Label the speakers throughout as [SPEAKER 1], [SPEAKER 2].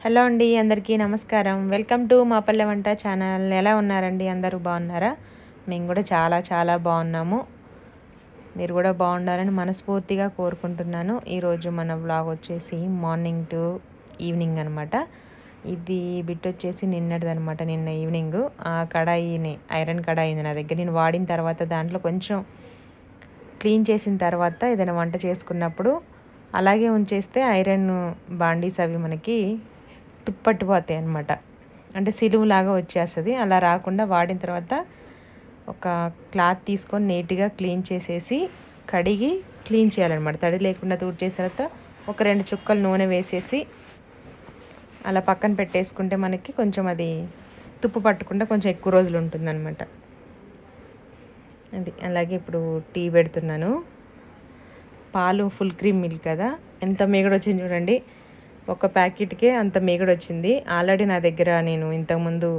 [SPEAKER 1] Hello అండి, అందరికీ నమస్కారం. వెల్కమ్ టు మా పల్లె వంట ఛానల్. ఎలా ఉన్నారండి? అందరూ బాగున్నారా? మేము కూడా చాలా బాగున్నాము. మీరు కూడా బాగుండాలని మనస్ఫూర్తిగా కోరుకుంటున్నాను. ఈరోజు మన వ్లాగ్ వచ్చేసి మార్నింగ్ టు ఈవినింగ్ అనమాట. ఇది బిట్ వచ్చేసి నిన్నటిదనమాట. నిన్న ఈవినింగ్ ఆ కడాయిని, ఐరన్ కడాయి ఉంది నా దగ్గర. నేను వాడిన తర్వాత దాంట్లో కొంచెం క్లీన్ చేసిన తర్వాత ఏదైనా వంట చేసుకున్నప్పుడు అలాగే ఉంచేస్తే ఐరన్ బాండీస్ అవి మనకి తుప్పట్టిపోతాయి అన్నమాట. అంటే సిలువులాగా వచ్చేస్తుంది. అలా రాకుండా వాడిన తర్వాత ఒక క్లాత్ తీసుకొని నీట్గా క్లీన్ చేసేసి కడిగి క్లీన్ చేయాలన్నమాట. తడి లేకుండా తుడిచేసిన తర్వాత ఒక 2 చుక్కలు నూనె వేసేసి అలా పక్కన పెట్టేసుకుంటే మనకి కొంచెం అది తుప్పు పట్టకుండా కొంచెం ఎక్కువ రోజులు ఉంటుందన్నమాట. అది అలాగే ఇప్పుడు టీ పెడుతున్నాను. పాలు ఫుల్ క్రీమ్ మిల్క్ కదా, ఎంత మీగడ వచ్చింది చూడండి. ఒక ప్యాకెట్కే అంత మీగడ వచ్చింది. ఆల్రెడీ నా దగ్గర నేను ఇంతకుముందు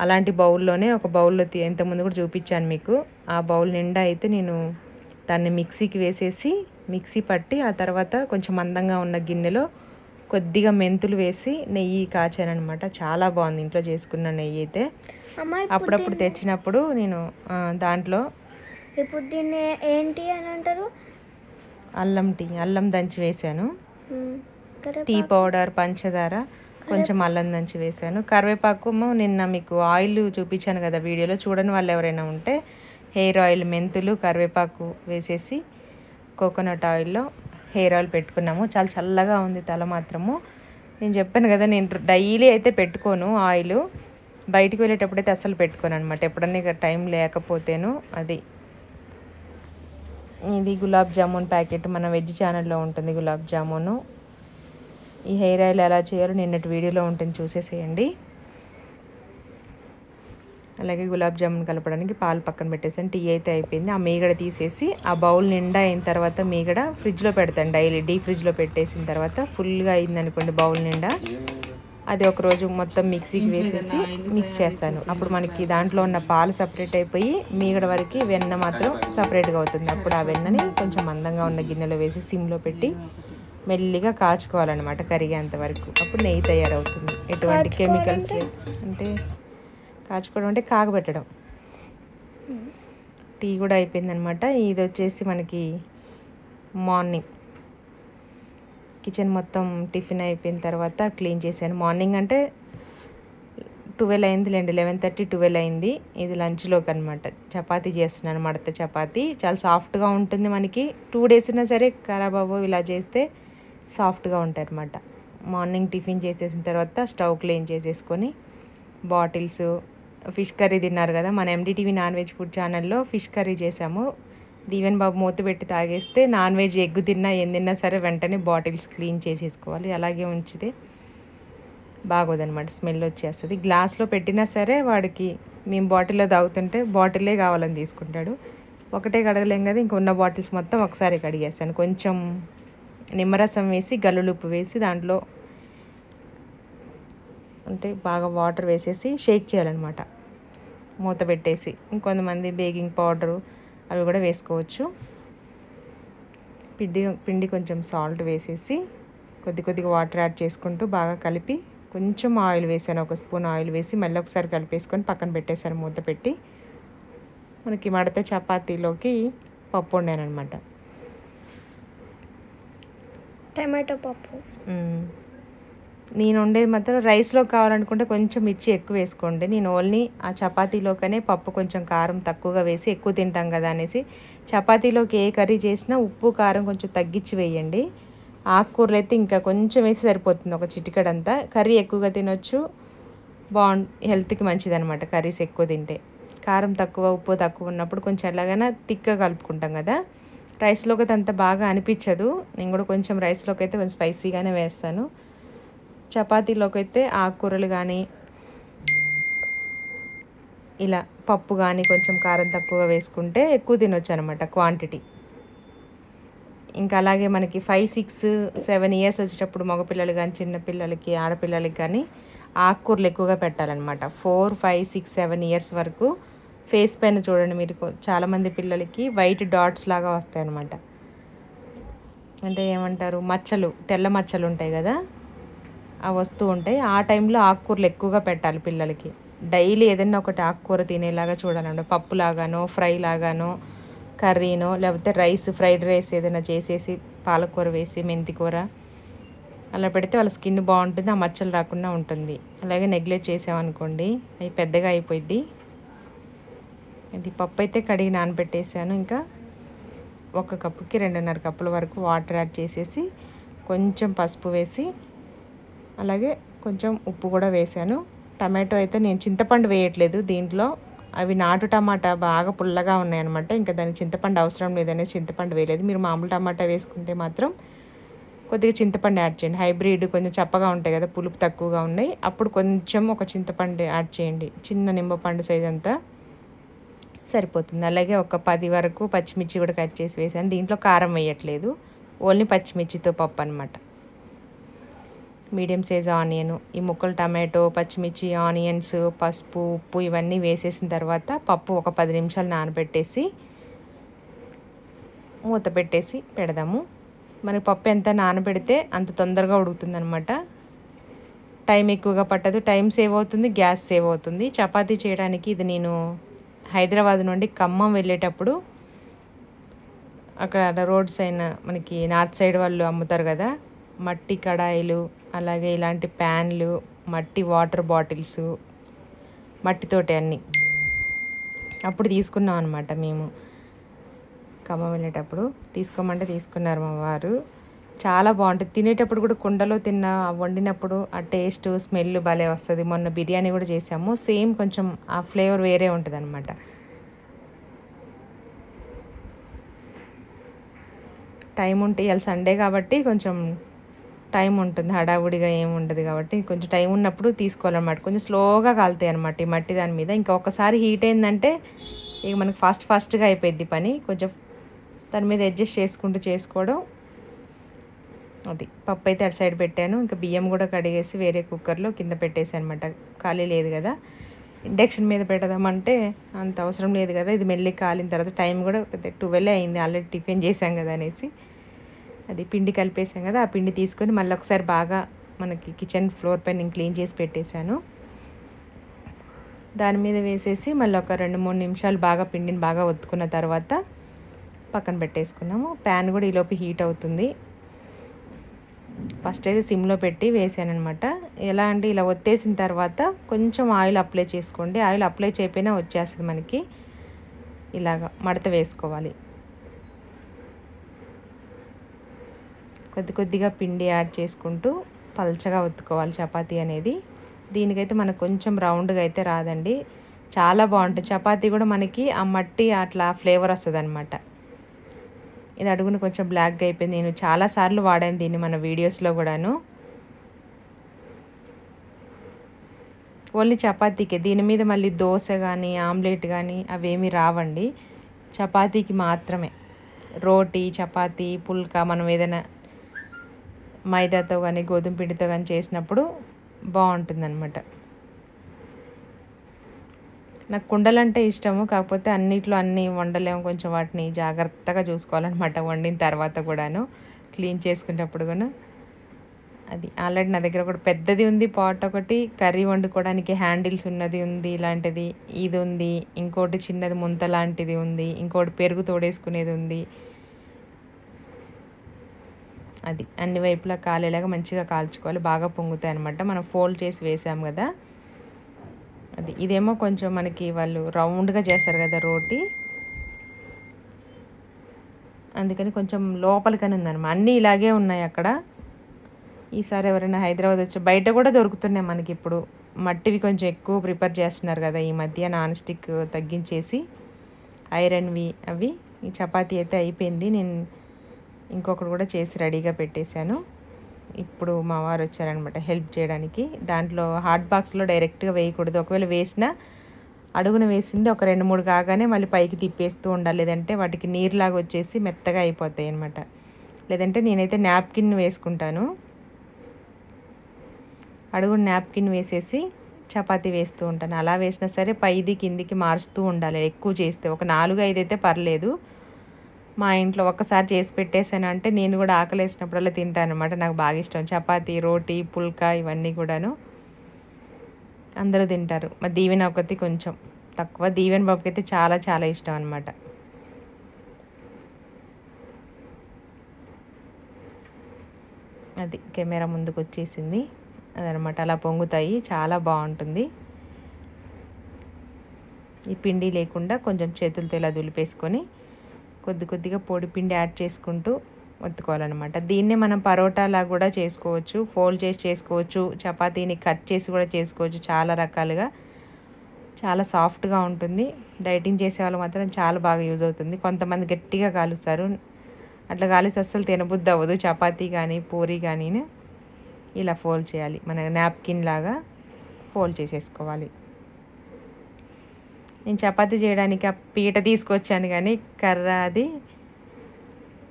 [SPEAKER 1] అలాంటి బౌల్లోనే ఒక బౌల్లో ఇంతకుముందు కూడా చూపించాను మీకు. ఆ బౌల్ నిండా అయితే నేను దాన్ని మిక్సీకి వేసేసి మిక్సీ పట్టి ఆ తర్వాత కొంచెం మందంగా ఉన్న గిన్నెలో కొద్దిగా మెంతులు వేసి నెయ్యి కాచాను అనమాట. చాలా బాగుంది ఇంట్లో చేసుకున్న నెయ్యి అయితే. అప్పుడప్పుడు తెచ్చినప్పుడు నేను దాంట్లో
[SPEAKER 2] ఇప్పుడు దీన్ని ఏంటి అని అంటారు?
[SPEAKER 1] అల్లం దంచి వేసాను. టీ పౌడర్, పంచదార, కొంచెం అల్లం దంచి వేసాను. కరివేపాకు నిన్న మీకు ఆయిల్ చూపించాను కదా వీడియోలో, చూడని వాళ్ళు ఎవరైనా ఉంటే హెయిర్ ఆయిల్, మెంతులు, కరివేపాకు వేసేసి కోకోనట్ ఆయిల్లో హెయిర్ ఆయిల్ పెట్టుకున్నాము. చాలా చల్లగా ఉంది తల మాత్రము. నేను చెప్పాను కదా, నేను డైలీ అయితే పెట్టుకోను ఆయిల్. బయటికి వెళ్ళేటప్పుడైతే అస్సలు పెట్టుకోను అనమాట. ఎప్పుడన్నా ఇక టైం లేకపోతేను. అది ఇది గులాబ్ జామున్ ప్యాకెట్, మన వెజ్ ఛానల్లో ఉంటుంది గులాబ్ జామును. ఈ హెయిర్ ఆయిల్ ఎలా చేయాలో నిన్నటి వీడియోలో ఉంటుంది, చూసేసేయండి. అలాగే గులాబ్ జామున్ కలపడానికి పాలు పక్కన పెట్టేసాను. టీ అయితే అయిపోయింది. ఆ మీగడ తీసేసి ఆ బౌల్ నిండా అయిన తర్వాత మీగడ ఫ్రిడ్జ్లో పెడతాను. డైలీ డీప్ ఫ్రిడ్జ్లో పెట్టేసిన తర్వాత ఫుల్గా అయిందనుకోండి బౌల్ నిండా, అది ఒకరోజు మొత్తం మిక్సీకి వేసేసి మిక్స్ చేస్తాను. అప్పుడు మనకి దాంట్లో ఉన్న పాలు సపరేట్ అయిపోయి మీగడ వరకు వెన్న మాత్రం సపరేట్గా అవుతుంది. అప్పుడు ఆ వెన్నని కొంచెం మందంగా ఉన్న గిన్నెలో వేసి సిమ్లో పెట్టి మెల్లిగా కాచుకోవాలన్నమాట కరిగేంత వరకు. అప్పుడు నెయ్యి తయారవుతుంది. ఎటువంటి కెమికల్స్ అంటే కాచుకోవడం అంటే కాగబెట్టడం. టీ కూడా అయిపోయిందనమాట. ఇది వచ్చేసి మనకి మార్నింగ్ కిచెన్ మొత్తం టిఫిన్ అయిపోయిన తర్వాత క్లీన్ చేశాను. మార్నింగ్ అంటే 12 అయిందిలేండి, 11:30, 12 అయింది. ఇది లంచ్లోకి అనమాట. చపాతీ చేస్తున్నాను, మడత చపాతీ. చాలా సాఫ్ట్గా ఉంటుంది మనకి. 2 days ఉన్నా సరే ఖరాబ్ అవ్వవు. ఇలా చేస్తే సాఫ్ట్గా ఉంటాయి అన్నమాట. మార్నింగ్ టిఫిన్ చేసేసిన తర్వాత స్టవ్ క్లీన్ చేసేసుకొని బాటిల్స్, ఫిష్ కర్రీ తిన్నారు కదా, మన MDTV నాన్ వెజ్ ఫుడ్ ఛానల్లో ఫిష్ కర్రీ చేసాము. దీవెన్ బాబు మూత పెట్టి తాగేస్తే నాన్ వెజ్ ఎగ్ తిన్నా ఏం తిన్నా సరే వెంటనే బాటిల్స్ క్లీన్ చేసేసుకోవాలి. అలాగే ఉంచితే బాగోదన్నమాట, స్మెల్ వచ్చేస్తుంది. గ్లాస్లో పెట్టినా సరే వాడికి మేము బాటిల్లో తాగుతుంటే బాటిల్లే కావాలని తీసుకుంటాడు. ఒకటే కడగలేం కదా, ఇంకొన్న బాటిల్స్ మొత్తం ఒకసారి కడిగేస్తాను. కొంచెం నిమ్మరసం వేసి గల్లులుప్పు వేసి దాంట్లో అంటే బాగా వాటర్ వేసేసి షేక్ చేయాలన్నమాట, మూత పెట్టేసి. ఇంకొంతమంది బేకింగ్ పౌడరు అవి కూడా వేసుకోవచ్చు. పిండి కొంచెం సాల్ట్ వేసేసి కొద్దిగా వాటర్ యాడ్ చేసుకుంటూ బాగా కలిపి కొంచెం ఆయిల్ వేసాను, 1 స్పూన్ ఆయిల్ వేసి మళ్ళీ ఒకసారి కలిపేసుకొని పక్కన పెట్టేసాను మూత పెట్టి. మనకి మడత చపాతీలోకి పప్పు వండాను అనమాట.
[SPEAKER 2] టమాటో పప్పు.
[SPEAKER 1] నేను వండేది మాత్రం రైస్లో కావాలనుకుంటే కొంచెం మిర్చి ఎక్కువ వేసుకోండి. నేను ఓన్లీ ఆ చపాతీలోకనే పప్పు కొంచెం కారం తక్కువగా వేసి, ఎక్కువ తింటాం కదా అనేసి చపాతీలోకి ఏ కర్రీ చేసినా ఉప్పు కారం కొంచెం తగ్గించి వేయండి. ఆకుకూరలు అయితే ఇంకా కొంచెం వేసి సరిపోతుంది, ఒక చిటికడంతా. కర్రీ ఎక్కువగా తినొచ్చు, హెల్త్కి మంచిదన్నమాట కర్రీస్ ఎక్కువ తింటే. కారం తక్కువ, ఉప్పు తక్కువ ఉన్నప్పుడు కొంచెం ఎలాగైనా తిక్కగా కలుపుకుంటాం కదా. రైస్లోకి అయితే అంత బాగా అనిపించదు. నేను కూడా కొంచెం రైస్లోకి అయితే కొంచెం స్పైసీగానే వేస్తాను. చపాతీలోకి అయితే ఆకుకూరలు కానీ ఇలా పప్పు కానీ కొంచెం కారం తక్కువగా వేసుకుంటే ఎక్కువ తినొచ్చు అనమాట క్వాంటిటీ. ఇంకా అలాగే మనకి 5, 6, 7 ఇయర్స్ వచ్చేటప్పుడు మగపిల్లలు కానీ చిన్నపిల్లలకి, ఆడపిల్లలకి కానీ ఆకుకూరలు ఎక్కువగా పెట్టాలన్నమాట. 4, 5, 6, 7 ఇయర్స్ వరకు ఫేస్ పైన చూడండి మీరు, చాలామంది పిల్లలకి వైట్ డాట్స్ లాగా వస్తాయి అన్నమాట. అంటే ఏమంటారు, మచ్చలు, తెల్ల మచ్చలు ఉంటాయి కదా, ఆ వస్తూ ఉంటాయి. ఆ టైంలో ఆకుకూరలు ఎక్కువగా పెట్టాలి పిల్లలకి. డైలీ ఏదైనా ఒకటి ఆకుకూర తినేలాగా చూడాలండి. పప్పులాగానో, ఫ్రై లాగానో, కర్రీనో, లేకపోతే ఫ్రైడ్ రైస్ ఏదైనా చేసేసి పాలకూర వేసి మెంతికూర అలా పెడితే వాళ్ళ స్కిన్ బాగుంటుంది, ఆ మచ్చలు రాకుండా ఉంటుంది. అలాగే నెగ్లెక్ట్ చేసామనుకోండి అవి పెద్దగా అయిపోయింది. ఇది పప్పు అయితే కడిగి నానబెట్టేసాను. ఇంకా 1 కప్పుకి 2.5 కప్పుల వరకు వాటర్ యాడ్ చేసేసి కొంచెం పసుపు వేసి అలాగే కొంచెం ఉప్పు కూడా వేసాను. టమాటో అయితే నేను చింతపండు వేయట్లేదు దీంట్లో. అవి నాటు టమాటా బాగా పుల్లగా ఉన్నాయన్నమాట. ఇంకా దానికి చింతపండు అవసరం లేదనేసి చింతపండు వేయలేదు. మీరు మామూలు టమాటా వేసుకుంటే మాత్రం కొద్దిగా చింతపండు యాడ్ చేయండి. హైబ్రిడ్ కొంచెం చప్పగా ఉంటాయి కదా, పులుపు తక్కువగా ఉన్నాయి, అప్పుడు కొంచెం ఒక చింతపండు యాడ్ చేయండి. చిన్న నిమ్మపండు సైజ్ అంతా సరిపోతుంది. అలాగే ఒక 10 వరకు పచ్చిమిర్చి కూడా కట్ చేసి వేసాను. దీంట్లో కారం వేయట్లేదు, ఓన్లీ పచ్చిమిర్చితో పప్పు అనమాట. మీడియం సైజ్ ఆనియన్, ఈ ముక్కలు టమాటో, పచ్చిమిర్చి, ఆనియన్స్, పసుపు, ఉప్పు ఇవన్నీ వేసేసిన తర్వాత పప్పు ఒక 10 నిమిషాలు నానబెట్టేసి మూత పెట్టేసి పెడదాము. మనకి పప్పు ఎంత నానబెడితే అంత తొందరగా ఉడుకుతుంది అనమాట. టైం ఎక్కువగా పట్టదు, టైం సేవ్ అవుతుంది, గ్యాస్ సేవ్ అవుతుంది. చపాతీ చేయడానికి ఇది నేను హైదరాబాద్ నుండి ఖమ్మం వెళ్ళేటప్పుడు అక్కడ రోడ్ సైడ్ మనకి నార్త్ సైడ్ వాళ్ళు అమ్ముతారు కదా, మట్టి కడాయిలు, అలాగే ఇలాంటి ప్యాన్లు, మట్టి వాటర్ బాటిల్స్, మట్టితోటి అన్నీ అప్పుడు తీసుకున్నాం అనమాట. మేము ఖమ్మం వెళ్ళేటప్పుడు తీసుకోమంటే తీసుకున్నారు మా వారు. చాలా బాగుంటుంది, తినేటప్పుడు కూడా కుండలో వండినప్పుడు ఆ టేస్ట్ స్మెల్ భలే వస్తుంది. మొన్న బిర్యానీ కూడా చేసాము, సేమ్ కొంచెం ఆ ఫ్లేవర్ వేరే ఉంటుంది అనమాట. టైం ఉంటే ఇవాళ సండే కాబట్టి కొంచెం టైం ఉంటుంది, హడావుడిగా ఏమి ఉండదు కాబట్టి కొంచెం టైం ఉన్నప్పుడు తీసుకోవాలన్నమాట. కొంచెం స్లోగా కాలుతాయి అనమాట ఈ మట్టి దాని మీద. ఇంకా ఒక్కసారి హీట్ అయిందంటే ఇక మనకి ఫాస్ట్గా అయిపోయింది పని. కొంచెం దాని మీద అడ్జస్ట్ చేసుకుంటూ చేసుకోవడం. అది పప్పు అయితే అటు సైడ్ పెట్టాను. ఇంకా బియ్యం కూడా కడిగేసి వేరే కుక్కర్లో కింద పెట్టేసి అనమాట, ఖాళీ లేదు కదా. ఇండక్షన్ మీద పెడదామంటే అంత అవసరం లేదు కదా, ఇది మెల్లి కాలిన తర్వాత టైం కూడా 12 అయింది, ఆల్రెడీ టిఫిన్ చేసాం కదా అనేసి అది పిండి కలిపేసాం కదా, ఆ పిండి తీసుకొని మళ్ళీ ఒకసారి బాగా మనకి కిచెన్ ఫ్లోర్ పైన నేను క్లీన్ చేసి పెట్టేశాను. దాని మీద వేసేసి మళ్ళీ ఒక 2-3 నిమిషాలు బాగా పిండిని బాగా ఒత్తుకున్న తర్వాత పక్కన పెట్టేసుకున్నాము. ప్యాన్ కూడా ఈలోపు హీట్ అవుతుంది. ఫస్ట్ అయితే సిమ్లో పెట్టి వేసాను అనమాట. ఎలా అంటే ఇలా ఒత్తేసిన తర్వాత కొంచెం ఆయిల్ అప్లై చేసుకోండి. ఆయిల్ అప్లై చేయకపోయినా వచ్చేస్తుంది మనకి. ఇలాగా మడత వేసుకోవాలి. కొద్దిగా పిండి యాడ్ చేసుకుంటూ పల్చగా ఒత్తుకోవాలి చపాతీ అనేది. దీనికైతే మనకు కొంచెం రౌండ్గా అయితే రాదండి, చాలా బాగుంటుంది చపాతీ కూడా. మనకి ఆ మట్టి అట్లా ఫ్లేవర్ వస్తుంది అనమాట. ఇది అడుగున కొంచెం బ్లాక్గా అయిపోయింది. నేను చాలాసార్లు వాడాను దీన్ని మన వీడియోస్లో కూడాను. ఓన్లీ చపాతీకే, దీని మీద మళ్ళీ దోశ కానీ ఆమ్లెట్ కానీ అవేమీ రావండి, చపాతీకి మాత్రమే. రోటీ, చపాతీ, పుల్కా మనం ఏదైనా మైదాతో కానీ గోధుమ పిండితో కానీ చేసినప్పుడు బాగుంటుందన్నమాట. నాకు కుండలంటే ఇష్టము, కాకపోతే అన్నిట్లో అన్నీ వండలేము, కొంచెం వాటిని జాగ్రత్తగా చూసుకోవాలన్నమాట వండిన తర్వాత కూడాను, క్లీన్ చేసుకునేటప్పుడు కూడా. అది ఆల్రెడీ నా దగ్గర ఒకటి పెద్దది ఉంది, పాట్ ఒకటి కర్రీ వండుకోవడానికి హ్యాండిల్స్ ఉన్నది ఉంది, ఇలాంటిది ఇది ఉంది, ఇంకోటి చిన్నది ముంత లాంటిది ఉంది, ఇంకోటి పెరుగు తోడేసుకునేది ఉంది. అది అన్ని వైపులా కాలేలాగా మంచిగా కాల్చుకోవాలి, బాగా పొంగుతాయి అనమాట. మనం ఫోల్డ్ చేసి వేసాం కదా అది. ఇదేమో కొంచెం మనకి వాళ్ళు రౌండ్గా చేస్తారు కదా రోటీ, అందుకని కొంచెం లోపలికని ఉందన్నమాట. అన్నీ ఇలాగే ఉన్నాయి అక్కడ. ఈసారి ఎవరైనా హైదరాబాద్ వచ్చి, బయట కూడా దొరుకుతున్నాయి మనకి ఇప్పుడు, మట్టివి కొంచెం ఎక్కువ ప్రిపేర్ చేస్తున్నారు కదా ఈ మధ్య, నాన్ స్టిక్ తగ్గించేసి ఐరన్వి అవి. ఈ చపాతీ అయితే అయిపోయింది, నేను ఇంకొకటి కూడా చేసి రెడీగా పెట్టేశాను. ఇప్పుడు మా వారు వచ్చారనమాట హెల్ప్ చేయడానికి. దాంట్లో హాట్ బాక్స్లో డైరెక్ట్గా వేయకూడదు, ఒకవేళ వేసినా అడుగున వేసింది ఒక 2-3 కాగానే మళ్ళీ పైకి తిప్పేస్తూ ఉండాలి, లేదంటే వాటికి నీరులాగా వచ్చేసి మెత్తగా అయిపోతాయి అనమాట. లేదంటే నేనైతే నాప్కిన్ వేసుకుంటాను, అడుగున నాప్కిన్ వేసేసి చపాతీ వేస్తూ ఉంటాను. అలా వేసినా సరే పైది కిందికి మారుస్తూ ఉండాలి. ఎక్కువ చేస్తే ఒక 4-5 అయితే పర్లేదు, మా ఇంట్లో ఒక్కసారి చేసి పెట్టేసాను అంటే నేను కూడా ఆకలి వేసినప్పుడల్లా తింటాను అనమాట. నాకు బాగా ఇష్టం చపాతీ, రోటీ, పుల్కా ఇవన్నీ కూడాను అందరూ తింటారు. మా దీవెన ఒకటి కొంచెం తక్కువ. దీవెన బాబుకి అయితే చాలా చాలా ఇష్టం అనమాట. అది కెమెరా ముందుకు వచ్చేసింది అదనమాట. అలా పొంగుతాయి, చాలా బాగుంటుంది. ఈ పిండి లేకుండా కొంచెం చేతులతో ఇలా దులిపేసుకొని కొద్దిగా పొడి పిండి యాడ్ చేసుకుంటూ ఒత్తుకోవాలన్నమాట. దీన్నే మనం పరోటాలా కూడా చేసుకోవచ్చు, ఫోల్డ్ చేసి చేసుకోవచ్చు, చపాతీని కట్ చేసి కూడా చేసుకోవచ్చు. చాలా రకాలుగా చాలా సాఫ్ట్గా ఉంటుంది. డైటింగ్ చేసే వాళ్ళు మాత్రం చాలా బాగా యూజ్ అవుతుంది. కొంతమంది గట్టిగా కాలుస్తారు, అట్లా కాలిస్తే అస్సలు తినబుద్ధి అవ్వదు. చపాతీ కానీ పూరి కానీ ఇలా ఫోల్డ్ చేయాలి, మన నాప్కిన్ లాగా ఫోల్డ్ చేసేసుకోవాలి. నేను చపాతీ చేయడానికి ఆ పీట తీసుకొచ్చాను కానీ కర్ర అది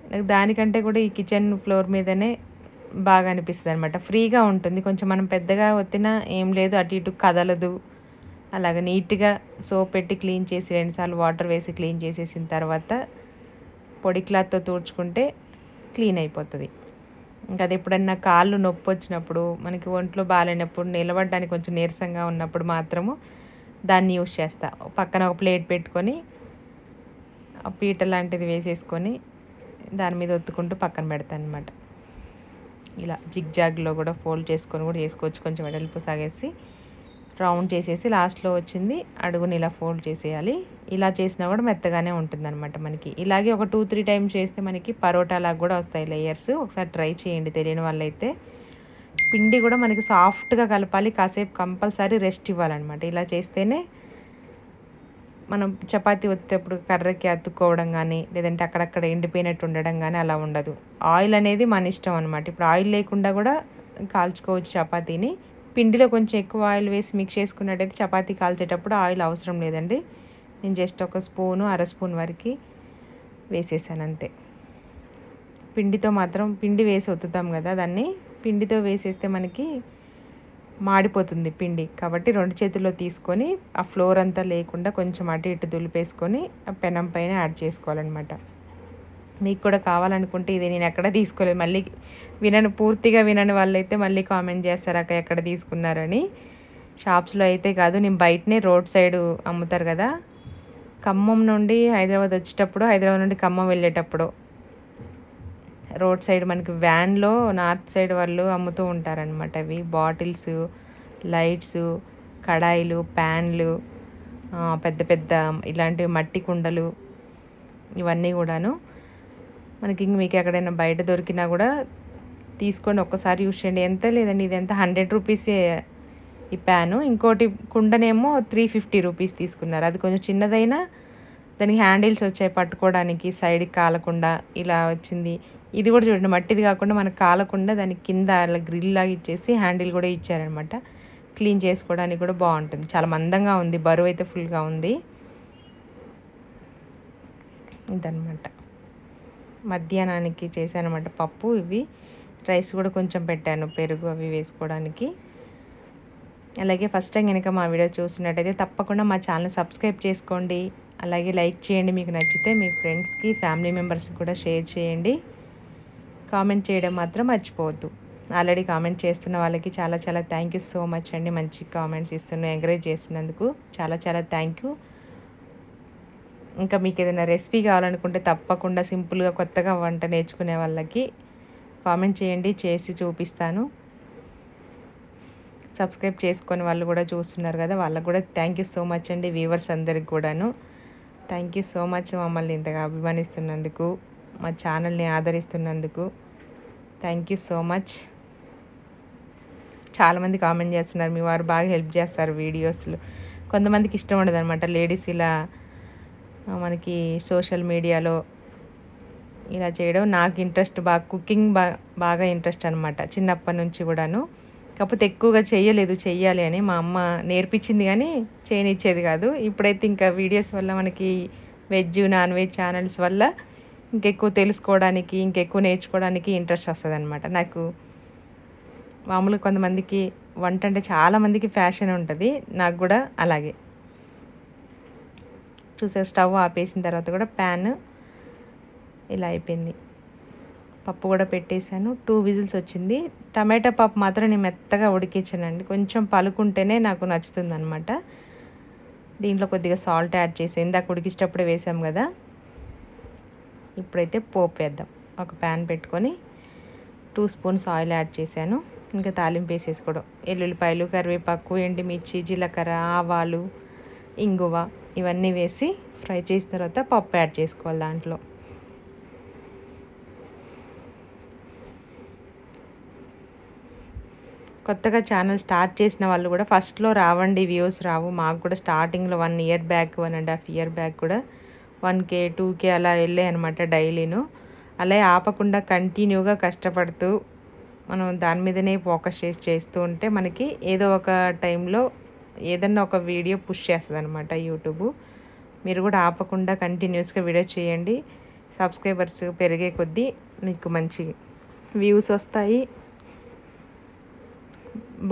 [SPEAKER 1] నాకు దానికంటే కూడా ఈ కిచెన్ ఫ్లోర్ మీదనే బాగా అనిపిస్తుంది అనమాట. ఫ్రీగా ఉంటుంది. కొంచెం మనం పెద్దగా ఒత్తినా ఏం లేదు, అటు ఇటు కదలదు. అలాగ నీట్గా సోప్ పెట్టి క్లీన్ చేసి 2 సార్లు వాటర్ వేసి క్లీన్ చేసేసిన తర్వాత పొడి క్లాత్తో తుడుచుకుంటే క్లీన్ అయిపోతుంది. ఇంకా అది ఎప్పుడన్నా కాళ్ళు నొప్పి వచ్చినప్పుడు, మనకి ఒంట్లో బాగాలేనప్పుడు, నిలబడడానికి కొంచెం నీరసంగా ఉన్నప్పుడు మాత్రము దాన్ని యూజ్ చేస్తా. పక్కన ఒక ప్లేట్ పెట్టుకొని ఆ పీట లాంటిది వేసేసుకొని దాని మీద ఒత్తుకుంటూ పక్కన పెడతాను అనమాట. ఇలా జిగ్జాగ్లో కూడా ఫోల్డ్ చేసుకొని కూడా చేసుకోవచ్చు. కొంచెం వెడల్పు సాగేసి రౌండ్ చేసేసి లాస్ట్లో వచ్చింది అడుగుని ఇలా ఫోల్డ్ చేసేయాలి. ఇలా చేసినా కూడా మెత్తగానే ఉంటుంది అనమాట మనకి. ఇలాగే ఒక 2-3 టైమ్స్ చేస్తే మనకి పరోటా లాగా కూడా వస్తాయి లేయర్స్. ఒకసారి ట్రై చేయండి తెలియని వాళ్ళైతే. పిండి కూడా మనకి సాఫ్ట్గా కలపాలి, కాసేపు కంపల్సరీ రెస్ట్ ఇవ్వాలన్నమాట. ఇలా చేస్తేనే మనం చపాతీ ఒత్తేప్పుడు కర్రకి అతుక్కోవడం కానీ, లేదంటే అక్కడక్కడ ఎండిపోయినట్టు ఉండడం కానీ అలా ఉండదు. ఆయిల్ అనేది మన ఇష్టం అనమాట. ఇప్పుడు ఆయిల్ లేకుండా కూడా కాల్చుకోవచ్చు చపాతీని. పిండిలో కొంచెం ఎక్కువ ఆయిల్ వేసి మిక్స్ చేసుకున్నట్టయితే చపాతీ కాల్చేటప్పుడు ఆయిల్ అవసరం లేదండి. నేను జస్ట్ 1 స్పూను, 1/2 స్పూన్ వరకు వేసేసాను అంతే. పిండితో మాత్రం పిండి వేసి ఒత్తుతాం కదా, దాన్ని పిండితో వేసేస్తే మనకి మాడిపోతుంది పిండి. కాబట్టి 2 చేతుల్లో తీసుకొని ఆ ఫ్లోర్ అంతా లేకుండా కొంచెం అటు ఇటు దులిపేసుకొని ఆ పెనం పైన యాడ్ చేసుకోవాలన్నమాట. మీకు కూడా కావాలనుకుంటే ఇది నేను ఎక్కడ తీసుకోలేదు, మళ్ళీ పూర్తిగా వినని వాళ్ళైతే మళ్ళీ కామెంట్ చేస్తారు అక్క ఎక్కడ తీసుకున్నారని. షాప్స్లో అయితే కాదు, నేను బయటనే రోడ్ సైడ్ అమ్ముతారు కదా, ఖమ్మం నుండి హైదరాబాద్ వచ్చేటప్పుడు, హైదరాబాద్ నుండి ఖమ్మం వెళ్ళేటప్పుడు రోడ్ సైడ్ మనకి వ్యాన్లో నార్త్ సైడ్ వాళ్ళు అమ్ముతూ ఉంటారనమాట. అవి బాటిల్స్, లైట్స్, కడాయిలు, ప్యాన్లు, పెద్ద పెద్ద ఇలాంటివి మట్టి కుండలు, ఇవన్నీ కూడాను మనకి మీకు ఎక్కడైనా బయట దొరికినా కూడా తీసుకొని ఒక్కసారి యూజ్ చేయండి. ఎంత లేదండి, ఇది ఎంత 100 రూపీసే ఈ ప్యాను. ఇంకోటి కుండనేమో 350 రూపీస్ తీసుకున్నారు. అది కొంచెం చిన్నదైనా దానికి హ్యాండిల్స్ వచ్చాయి పట్టుకోవడానికి, సైడ్కి కాలకుండా ఇలా వచ్చింది. ఇది కూడా చూడండి, మట్టిది కాకుండా మనకు కాలకుండా దానికి కింద అలా గ్రిల్ లాగా ఇచ్చేసి హ్యాండిల్ కూడా ఇచ్చారనమాట. క్లీన్ చేసుకోవడానికి కూడా బాగుంటుంది. చాలా మందంగా ఉంది, బరువు అయితే ఫుల్గా ఉంది. ఇదనమాట మధ్యాహ్నానికి చేశానమాట పప్పు. ఇవి రైస్ కూడా కొంచెం పెట్టాను, పెరుగు అవి వేసుకోవడానికి. అలాగే ఫస్ట్ టైం కనుక మా వీడియో చూసినట్టయితే తప్పకుండా మా ఛానల్ సబ్స్క్రైబ్ చేసుకోండి. అలాగే లైక్ చేయండి, మీకు నచ్చితే మీ ఫ్రెండ్స్కి, ఫ్యామిలీ మెంబర్స్కి కూడా షేర్ చేయండి. కామెంట్ చేయడం మాత్రం మర్చిపోవద్దు. ఆల్రెడీ కామెంట్ చేస్తున్న వాళ్ళకి చాలా చాలా థ్యాంక్ యూ సో మచ్ అండి. మంచి కామెంట్స్ ఎంకరేజ్ చేస్తున్నందుకు చాలా చాలా థ్యాంక్ యూ. ఇంకా మీకు ఏదైనా రెసిపీ కావాలనుకుంటే తప్పకుండా సింపుల్గా కొత్తగా వంట నేర్చుకునే వాళ్ళకి కామెంట్ చేయండి, చేసి చూపిస్తాను. సబ్స్క్రైబ్ చేసుకొని వాళ్ళు కూడా చూస్తున్నారు కదా, వాళ్ళకు కూడా థ్యాంక్ యూ సో మచ్ అండి. వ్యూవర్స్ అందరికి కూడాను థ్యాంక్ యూ సో మచ్. మమ్మల్ని ఇంతగా అభిమానిస్తున్నందుకు, మా ఛానల్ని ఆదరిస్తున్నందుకు థ్యాంక్ యూ సో మచ్. చాలామంది కామెంట్ చేస్తున్నారు, మీ వారు బాగా హెల్ప్ చేస్తారు వీడియోస్లో. కొంతమందికి ఇష్టం ఉండదు అనమాట లేడీస్ ఇలా మనకి సోషల్ మీడియాలో ఇలా చేయడం. నాకు ఇంట్రెస్ట్ కుకింగ్ బాగా ఇంట్రెస్ట్ అనమాట చిన్నప్పటి నుంచి కూడాను. కాకపోతే ఎక్కువగా చెయ్యాలి అని మా అమ్మ నేర్పించింది కానీ చేయనిచ్చేది కాదు. ఇప్పుడైతే ఇంకా వీడియోస్ వల్ల మనకి వెజ్, నాన్ వెజ్ ఛానల్స్ వల్ల ఇంకెక్కువ తెలుసుకోవడానికి, ఇంకెక్కువ నేర్చుకోవడానికి ఇంట్రెస్ట్ వస్తుంది అనమాట. నాకు మామూలుగా కొంతమందికి వంట అంటే చాలామందికి ఫ్యాషన్ ఉంటుంది, నాకు కూడా అలాగే. చూసే స్టవ్ ఆపేసిన తర్వాత కూడా ప్యాన్ ఇలా అయిపోయింది. పప్పు కూడా పెట్టేశాను. 2 విజిల్స్ వచ్చింది. టమాటా పప్పు మాత్రం నేను మెత్తగా ఉడికించానండి. కొంచెం పలుకుంటేనే నాకు నచ్చుతుందనమాట. దీంట్లో కొద్దిగా సాల్ట్ యాడ్ చేసి ఇందాక ఉడికించేటప్పుడే వేసాం కదా. ఇప్పుడైతే పోపు వేద్దాం. ఒక ప్యాన్ పెట్టుకొని 2 స్పూన్స్ ఆయిల్ యాడ్ చేశాను. ఇంకా తాలింపు వేసేసుకోవడం. ఎల్లుల్లిపాయలు, కరివేపాకు, ఎండుమిర్చి, జీలకర్ర, ఆవాలు, ఇంగువ ఇవన్నీ వేసి ఫ్రై చేసిన తర్వాత పప్పు యాడ్ చేసుకోవాలి దాంట్లో. కొత్తగా ఛానల్ స్టార్ట్ చేసిన వాళ్ళు కూడా ఫస్ట్లో రావండి, వ్యూస్ రావు. మాకు కూడా స్టార్టింగ్లో 1 ఇయర్ బ్యాక్, 1.5 ఇయర్ బ్యాక్ కూడా 1K 2K అలా వెళ్ళాయి అనమాట డైలీను. అలా ఆపకుండా కంటిన్యూగా కష్టపడుతూ మనం దాని మీదనే ఫోకస్ చేస్తూ ఉంటే మనకి ఏదో ఒక టైంలో ఏదన్నా ఒక వీడియో పుష్ చేస్తుంది అనమాట యూట్యూబ్. మీరు కూడా ఆపకుండా కంటిన్యూస్గా వీడియో చేయండి. సబ్స్క్రైబర్స్ పెరిగే కొద్దీ మీకు మంచి వ్యూస్ వస్తాయి,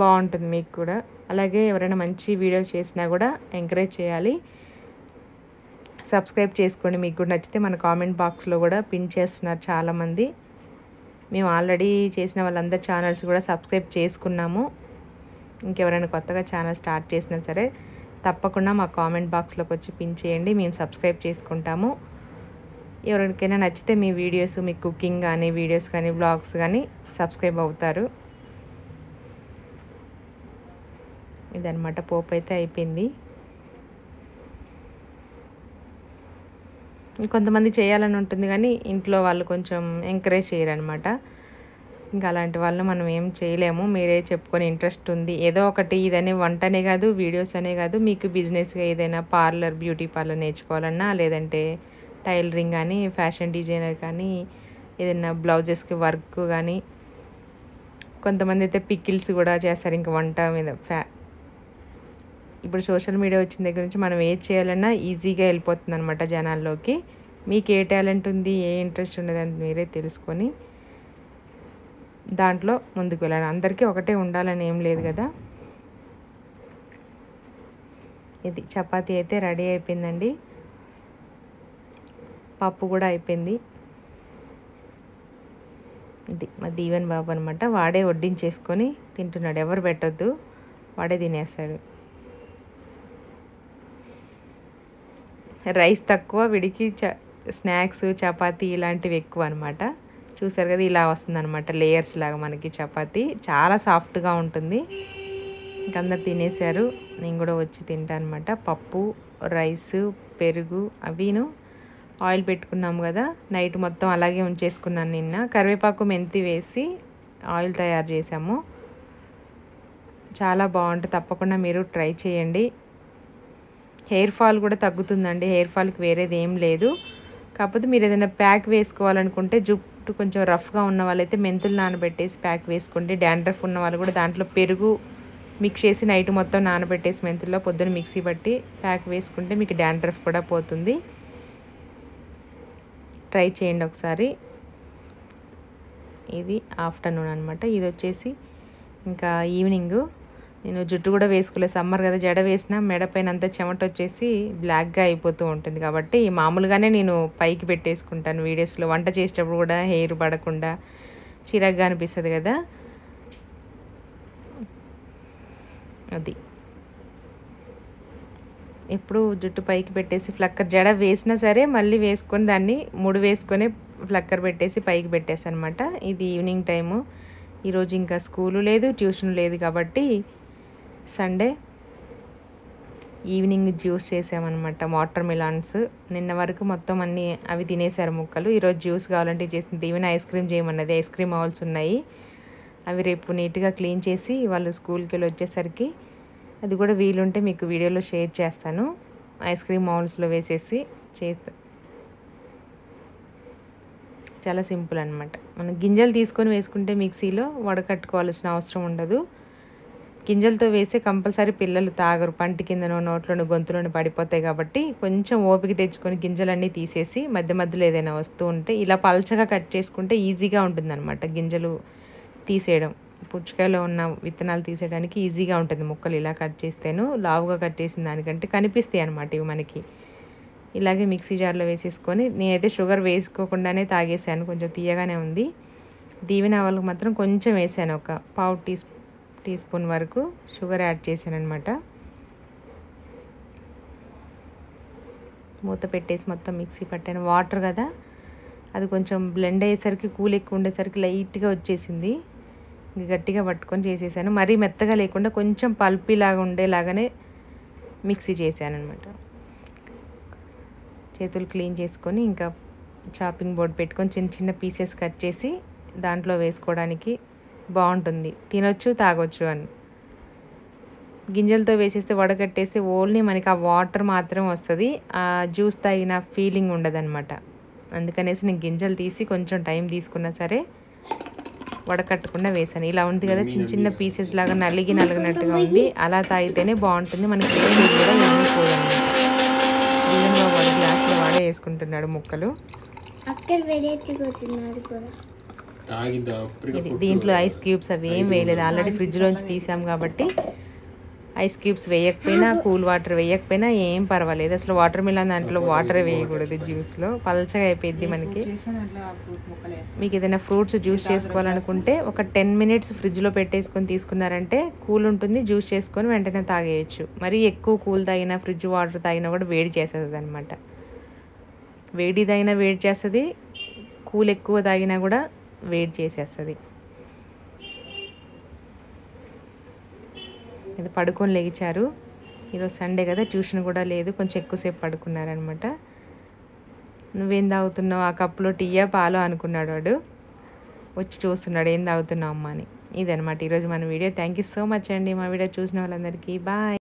[SPEAKER 1] బాగుంటుంది మీకు కూడా. అలాగే ఎవరైనా మంచి వీడియో చేసినా కూడా ఎంకరేజ్ చేయాలి. సబ్స్క్రైబ్ చేసుకోండి. మీకు కూడా నచ్చితే మన కామెంట్ బాక్స్లో కూడా పిన్ చేస్తున్నారు చాలామంది. మేము ఆల్రెడీ చేసిన వాళ్ళందరి ఛానల్స్ కూడా సబ్స్క్రైబ్ చేసుకున్నాము. ఇంకెవరైనా కొత్తగా ఛానల్ స్టార్ట్ చేసినా సరే తప్పకుండా మా కామెంట్ బాక్స్లోకి వచ్చి పిన్ చేయండి, మేము సబ్స్క్రైబ్ చేసుకుంటాము. ఎవరికైనా నచ్చితే మీ వీడియోస్, మీ కుకింగ్ కానీ వీడియోస్ కానీ బ్లాగ్స్ కానీ సబ్స్క్రైబ్ అవుతారు. ఇదనమాట పోపు అయితే అయిపోయింది. కొంతమంది చేయాలని ఉంటుంది కానీ ఇంట్లో వాళ్ళు కొంచెం ఎంకరేజ్ చేయరనమాట. ఇంకా అలాంటి వాళ్ళు మనం ఏం చేయలేము. మీరే చెప్పుకొని ఇంట్రెస్ట్ ఉంది ఏదో ఒకటి, ఇదనే వంటనే కాదు, వీడియోస్ అనే కాదు, మీకు బిజినెస్గా ఏదైనా పార్లర్, బ్యూటీ పార్లర్ నేర్చుకోవాలన్నా, లేదంటే టైలరింగ్ కానీ, ఫ్యాషన్ డిజైనర్ కానీ, ఏదైనా బ్లౌజెస్కి వర్క్ కానీ, కొంతమంది అయితే పికిల్స్ కూడా చేస్తారు. ఇంకా వంట మీద ఇప్పుడు సోషల్ మీడియా వచ్చిన దగ్గర నుంచి మనం ఏది చేయాలన్నా ఈజీగా వెళ్ళిపోతుంది అనమాట జనాల్లోకి. మీకు ఏ టాలెంట్ ఉంది, ఏ ఇంట్రెస్ట్ ఉండదు అని మీరే తెలుసుకొని దాంట్లో ముందుకు వెళ్ళాలి. అందరికీ ఒకటే ఉండాలని ఏం లేదు కదా. ఇది చపాతీ అయితే రెడీ అయిపోయిందండి. పప్పు కూడా అయిపోయింది. ఇది మా దీవెన్ బాబు అనమాట. వాడే వడ్డించేసుకొని తింటున్నాడు. ఎవరు పెట్టొద్దు, వాడే తినేస్తాడు. రైస్ తక్కువ, విడికి స్నాక్స్, చపాతీ ఇలాంటివి ఎక్కువ అనమాట. చూసారు కదా, ఇలా వస్తుంది అనమాట లేయర్స్ లాగా మనకి చపాతీ. చాలా సాఫ్ట్గా ఉంటుంది. ఇంకందరు తినేసారు, నేను కూడా వచ్చి తింటాను అనమాట. పప్పు, రైస్, పెరుగు అవిను ఆయిల్ పెట్టుకున్నాము కదా, నైట్ మొత్తం అలాగే ఉంచేసుకున్నాను. నిన్న కరివేపాకు, మెంతి వేసి ఆయిల్ తయారు చేసాము. చాలా బాగుంటుంది. తప్పకుండా మీరు ట్రై చేయండి. హెయిర్ ఫాల్ కూడా తగ్గుతుందండి. హెయిర్ ఫాల్కి వేరేది ఏం లేదు. కాకపోతే మీరు ఏదైనా ప్యాక్ వేసుకోవాలనుకుంటే, జుట్టు కొంచెం రఫ్గా ఉన్న వాళ్ళైతే మెంతులు నానబెట్టేసి ప్యాక్ వేసుకోండి. డాండ్రఫ్ ఉన్న వాళ్ళు కూడా దాంట్లో పెరుగు మిక్స్ చేసి నైట్ మొత్తం నానబెట్టేసి మెంతుల్లో పొద్దున్న మిక్సీ పట్టి ప్యాక్ వేసుకుంటే మీకు డాండ్రఫ్ కూడా పోతుంది. ట్రై చేయండి ఒకసారి. ఇది ఆఫ్టర్నూన్ అనమాట. ఇది వచ్చేసి ఇంకా ఈవినింగ్. నేను జుట్టు కూడా వేసుకోలేదు, సమ్మర్ కదా, జడ వేసినా మెడ పైన అంతా చెమట వచ్చేసి బ్లాక్గా అయిపోతూ ఉంటుంది. కాబట్టి మామూలుగానే నేను పైకి పెట్టేసుకుంటాను వీడియోస్లో. వంట చేసేటప్పుడు కూడా హెయిర్ పడకుండా చిరాగ్గా అనిపిస్తుంది కదా, అది. ఎప్పుడు జుట్టు పైకి పెట్టేసి ఫ్లక్కర్, జడ వేసినా సరే మళ్ళీ వేసుకొని దాన్ని ముడి వేసుకొని ఫ్లక్కర్ పెట్టేసి పైకి పెట్టేసి అనమాట. ఇది ఈవినింగ్ టైము. ఈరోజు ఇంకా స్కూలు లేదు, ట్యూషన్ లేదు కాబట్టి సండే ఈవినింగ్ జ్యూస్ చేసామన్నమాట. వాటర్ మిలాన్స్ నిన్న వరకు మొత్తం అన్నీ అవి తినేసారు ముక్కలు. ఈరోజు జ్యూస్ కావాలంటే చేసింది. ఈవెన్ ఐస్ క్రీమ్ చేయమన్నది. ఐస్ క్రీమ్ మౌల్స్ ఉన్నాయి, అవి రేపు నీట్గా క్లీన్ చేసి వాళ్ళు స్కూల్కి వెళ్ళి వచ్చేసరికి అది కూడా వీలుంటే మీకు వీడియోలో షేర్ చేస్తాను. ఐస్ క్రీమ్ మౌల్స్లో వేసేసి చేస్తా. చాలా సింపుల్ అనమాట. మనం గింజలు తీసుకొని వేసుకుంటే మిక్సీలో వడకట్టుకోవాల్సిన అవసరం ఉండదు. గింజలతో వేస్తే కంపల్సరీ పిల్లలు తాగరు, పంటి కిందనో నోట్లోనో గొంతులోనో పడిపోతాయి. కాబట్టి కొంచెం ఓపిక తెచ్చుకొని గింజలన్నీ తీసేసి మధ్య మధ్యలో ఏదైనా వస్తూ ఉంటే ఇలా పల్చగా కట్ చేసుకుంటే ఈజీగా ఉంటుందన్నమాట. గింజలు తీసేయడం, పుచ్చకాయలో ఉన్న విత్తనాలు తీసేయడానికి ఈజీగా ఉంటుంది ముక్కలు ఇలా కట్ చేస్తేను. లావుగా కట్ చేసిన దానికంటే కనిపిస్తాయి అన్నమాట ఇవి మనకి. ఇలాగే మిక్సీ జార్లో వేసేసుకొని నేనైతే షుగర్ వేసుకోకుండానే తాగేసాను, కొంచెం తీయగానే ఉంది. దీవెన వాళ్ళకి మాత్రం కొంచెం వేసాను, ఒక పావు టీ స్పూన్ వరకు షుగర్ యాడ్ చేశాను అనమాట. మూత పెట్టేసి మొత్తం మిక్సీ పట్టాను. వాటర్ కదా, అది కొంచెం బ్లెండ్ అయ్యేసరికి కూల్ ఎక్కువ ఉండేసరికి లైట్గా వచ్చేసింది. ఇంక గట్టిగా పట్టుకొని చేసేసాను. మరీ మెత్తగా లేకుండా కొంచెం పల్పీలాగా ఉండేలాగానే మిక్సీ చేశాను అనమాట. చేతులు క్లీన్ చేసుకొని ఇంకా చాపింగ్ బోర్డ్ పెట్టుకొని చిన్న చిన్న పీసెస్ కట్ చేసి దాంట్లో వేసుకోవడానికి బాగుంటుంది, తినొచ్చు తాగొచ్చు అని. గింజలతో వేసేస్తే వడకట్టేస్తే ఓన్లీ మనకి ఆ వాటర్ మాత్రం వస్తుంది, ఆ జ్యూస్ తాగిన ఫీలింగ్ ఉండదన్నమాట. అందుకనేసి నేను గింజలు తీసి కొంచెం టైం తీసుకున్నా సరే వడకట్టకుండా వేసాను. ఇలా ఉంది కదా, చిన్న చిన్న పీసెస్ లాగా నలిగినట్టుగా ఉంది. అలా తాగితేనే బాగుంటుంది, మనకి ఏం కూడా ఎండిపోదన్నమాట. బియ్యంలో వాడు గ్లాసులో వాడే వేసుకుంటున్నాడు ముక్కలు. దీంట్లో ఐస్ క్యూబ్స్ అవి ఏం వేయలేదు, ఆల్రెడీ ఫ్రిడ్జ్లోంచి తీసాం కాబట్టి ఐస్ క్యూబ్స్ వేయకపోయినా కూల్ వాటర్ వేయకపోయినా ఏం పర్వాలేదు. అసలు వాటర్ మిలన్ దాంట్లో వాటర్ వేయకూడదు, జ్యూస్లో పల్చగా అయిపోయింది మనకి. మీకు ఏదైనా ఫ్రూట్స్ జ్యూస్ చేసుకోవాలనుకుంటే ఒక 10 minutes ఫ్రిడ్జ్లో పెట్టేసుకొని తీసుకున్నారంటే కూల్ ఉంటుంది, జ్యూస్ చేసుకొని వెంటనే తాగేయచ్చు. మరీ ఎక్కువ కూల్ తాగినా ఫ్రిడ్జ్ వాటర్ తాగినా కూడా వేడి చేస్తుంది అనమాట. వేడి తాగినా వేడి చేస్తుంది, కూల్ ఎక్కువ తాగినా కూడా వేడి చేసేస్తుంది. ఇది పడుకొని లేచారు, ఈరోజు సండే కదా, ట్యూషన్ కూడా లేదు, కొంచెం ఎక్కువసేపు పడుకున్నారనమాట. నువ్వేం తాగుతున్నావు, ఆ కప్పులో టీయా పాలో అనుకున్నాడు వాడు. వచ్చి చూస్తున్నాడు ఏం తాగుతున్నావు అమ్మ అని. ఇదనమాట ఈరోజు మన video. Thank you so much అండి మా వీడియో చూసిన వాళ్ళందరికీ. బాయ్.